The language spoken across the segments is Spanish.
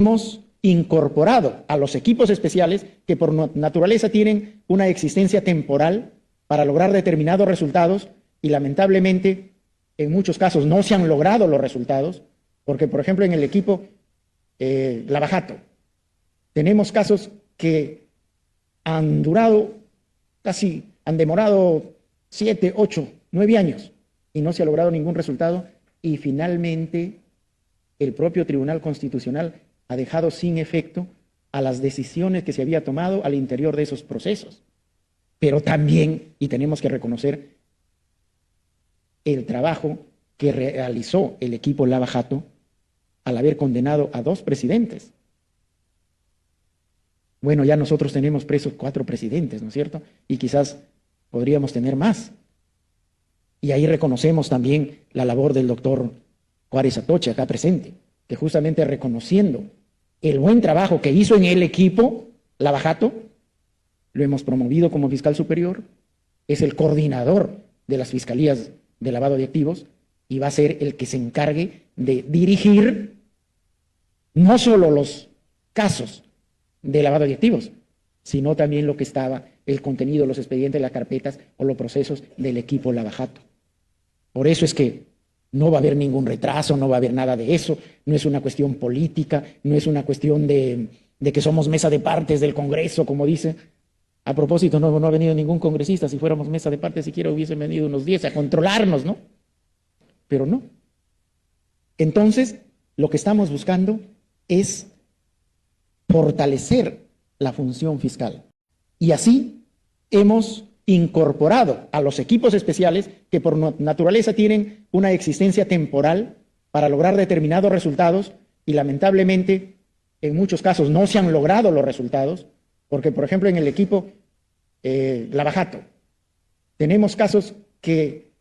hemos incorporado a los equipos especiales que por naturaleza tienen una existencia temporal para lograr determinados resultados y lamentablemente en muchos casos no se han logrado los resultados, porque por ejemplo en el equipo Lavajato tenemos casos que han durado han demorado 7, 8, 9 años y no se ha logrado ningún resultado y finalmente el propio Tribunal Constitucional ha dejado sin efecto a las decisiones que se había tomado al interior de esos procesos. Pero también, y tenemos que reconocer, el trabajo que realizó el equipo Lavajato al haber condenado a 2 presidentes. Bueno, ya nosotros tenemos presos 4 presidentes, ¿no es cierto? Y quizás podríamos tener más. Y ahí reconocemos también la labor del doctor Juárez Atoche, acá presente, que justamente reconociendo el buen trabajo que hizo en el equipo Lavajato, lo hemos promovido como fiscal superior, es el coordinador de las fiscalías de lavado de activos y va a ser el que se encargue de dirigir no solo los casos de lavado de activos, sino también lo que estaba el contenido, los expedientes, las carpetas o los procesos del equipo Lavajato. Por eso es que no va a haber ningún retraso, no va a haber nada de eso, no es una cuestión política, no es una cuestión de que somos mesa de partes del Congreso, como dice. A propósito, no ha venido ningún congresista, si fuéramos mesa de partes siquiera hubiesen venido unos 10 a controlarnos, ¿no? Pero no. Entonces, lo que estamos buscando es fortalecer la función fiscal. Y así hemos incorporado a los equipos especiales que por naturaleza tienen una existencia temporal para lograr determinados resultados y lamentablemente en muchos casos no se han logrado los resultados, porque por ejemplo en el equipo Lavajato tenemos casos que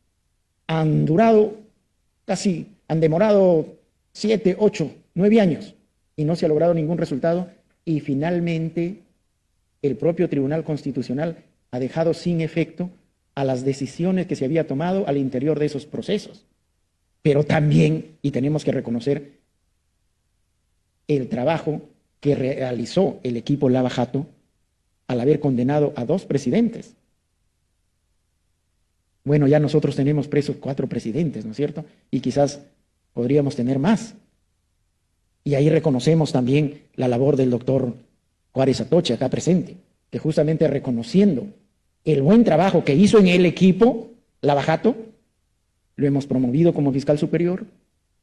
han durado han demorado 7, 8, 9 años y no se ha logrado ningún resultado y finalmente el propio Tribunal Constitucional ha dejado sin efecto a las decisiones que se había tomado al interior de esos procesos. Pero también, y tenemos que reconocer, el trabajo que realizó el equipo Lavajato al haber condenado a 2 presidentes. Bueno, ya nosotros tenemos presos 4 presidentes, ¿no es cierto? Y quizás podríamos tener más. Y ahí reconocemos también la labor del doctor Juárez Atoche, acá presente, que justamente reconociendo el buen trabajo que hizo en el equipo Lavajato, lo hemos promovido como fiscal superior,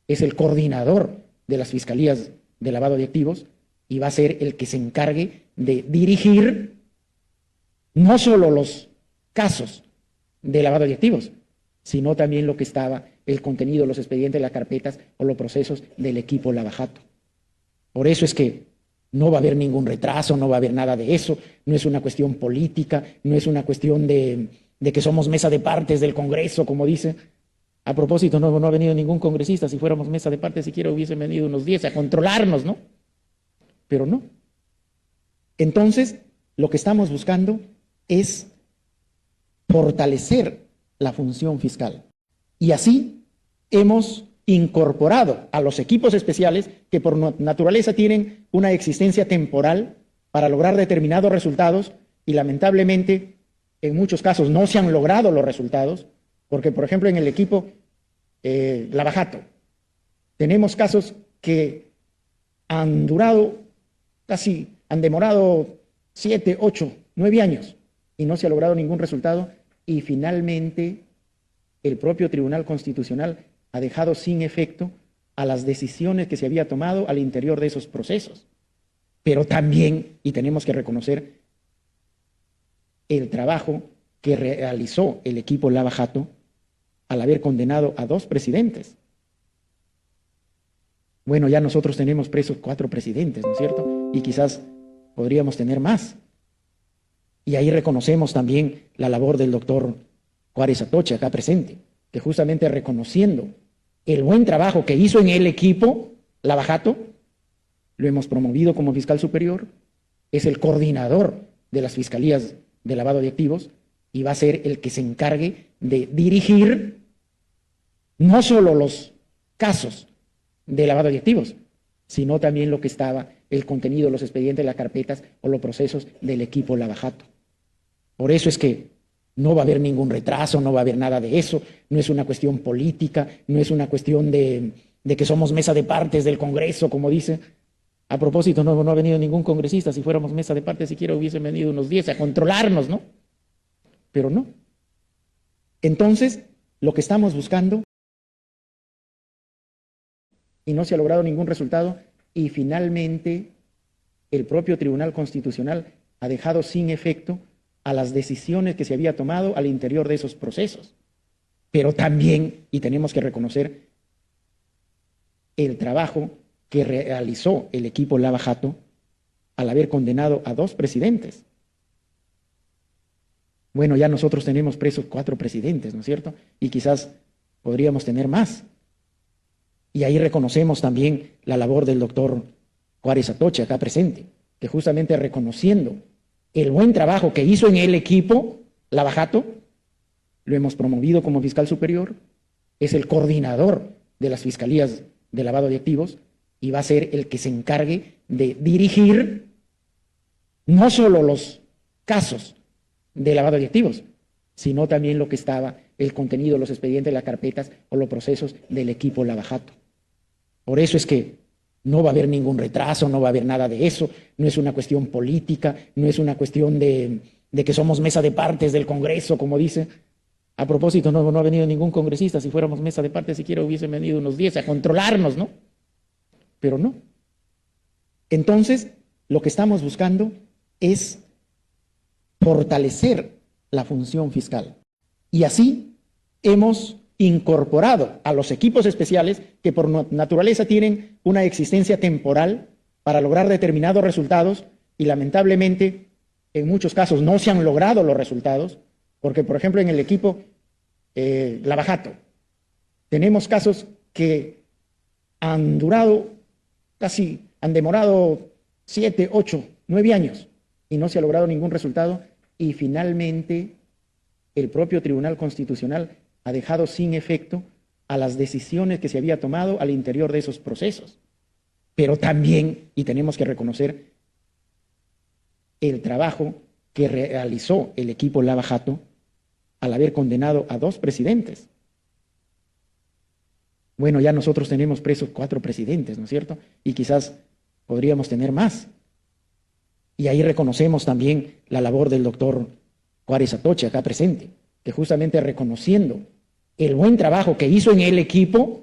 es el coordinador de las fiscalías de lavado de activos y va a ser el que se encargue de dirigir no solo los casos de lavado de activos, sino también lo que estaba el contenido, los expedientes, las carpetas o los procesos del equipo Lavajato. Por eso es que no va a haber ningún retraso, no va a haber nada de eso, no es una cuestión política, no es una cuestión de que somos mesa de partes del Congreso, como dice. A propósito, no ha venido ningún congresista, si fuéramos mesa de partes siquiera hubiesen venido unos 10 a controlarnos, ¿no? Pero no. Entonces, lo que estamos buscando es fortalecer la función fiscal. Y así hemos incorporado a los equipos especiales que por naturaleza tienen una existencia temporal para lograr determinados resultados y lamentablemente en muchos casos no se han logrado los resultados, porque por ejemplo en el equipo Lavajato tenemos casos que han durado han demorado 7, 8, 9 años y no se ha logrado ningún resultado y finalmente el propio Tribunal Constitucional ha dejado sin efecto a las decisiones que se había tomado al interior de esos procesos. Pero también, y tenemos que reconocer, el trabajo que realizó el equipo Lavajato al haber condenado a 2 presidentes. Bueno, ya nosotros tenemos presos 4 presidentes, ¿no es cierto? Y quizás podríamos tener más. Y ahí reconocemos también la labor del doctor Juárez Atoche, acá presente, que justamente reconociendo el buen trabajo que hizo en el equipo Lavajato, lo hemos promovido como fiscal superior, es el coordinador de las fiscalías de lavado de activos y va a ser el que se encargue de dirigir no solo los casos de lavado de activos, sino también lo que estaba, el contenido, los expedientes, las carpetas o los procesos del equipo Lavajato. Por eso es que no va a haber ningún retraso, no va a haber nada de eso, no es una cuestión política, no es una cuestión de que somos mesa de partes del Congreso, como dice. A propósito, no ha venido ningún congresista. Si fuéramos mesa de partes, siquiera hubiesen venido unos 10 a controlarnos, ¿no? Pero no. Entonces, lo que estamos buscando, y no se ha logrado ningún resultado, y finalmente el propio Tribunal Constitucional ha dejado sin efecto a las decisiones que se había tomado al interior de esos procesos. Pero también, y tenemos que reconocer, el trabajo que realizó el equipo Lavajato al haber condenado a 2 presidentes. Bueno, ya nosotros tenemos presos 4 presidentes, ¿no es cierto? Y quizás podríamos tener más. Y ahí reconocemos también la labor del doctor Juárez Atoche, acá presente, que justamente reconociendo el buen trabajo que hizo en el equipo Lavajato, lo hemos promovido como fiscal superior, es el coordinador de las fiscalías de lavado de activos y va a ser el que se encargue de dirigir no solo los casos de lavado de activos, sino también lo que estaba, el contenido, los expedientes, las carpetas o los procesos del equipo Lavajato. Por eso es que no va a haber ningún retraso, no va a haber nada de eso, no es una cuestión política, no es una cuestión de que somos mesa de partes del Congreso, como dice. A propósito, no ha venido ningún congresista. Si fuéramos mesa de partes, siquiera hubiesen venido unos 10 a controlarnos, ¿no? Pero no. Entonces, lo que estamos buscando es fortalecer la función fiscal. Y así hemos incorporado a los equipos especiales que por naturaleza tienen una existencia temporal para lograr determinados resultados y lamentablemente en muchos casos no se han logrado los resultados, porque por ejemplo en el equipo Lavajato tenemos casos que han durado han demorado 7, 8, 9 años y no se ha logrado ningún resultado y finalmente el propio Tribunal Constitucional ha dejado sin efecto a las decisiones que se había tomado al interior de esos procesos. Pero también, y tenemos que reconocer, el trabajo que realizó el equipo Lavajato al haber condenado a 2 presidentes. Bueno, ya nosotros tenemos presos 4 presidentes, ¿no es cierto? Y quizás podríamos tener más. Y ahí reconocemos también la labor del doctor Juárez Atoche, acá presente, que justamente reconociendo el buen trabajo que hizo en el equipo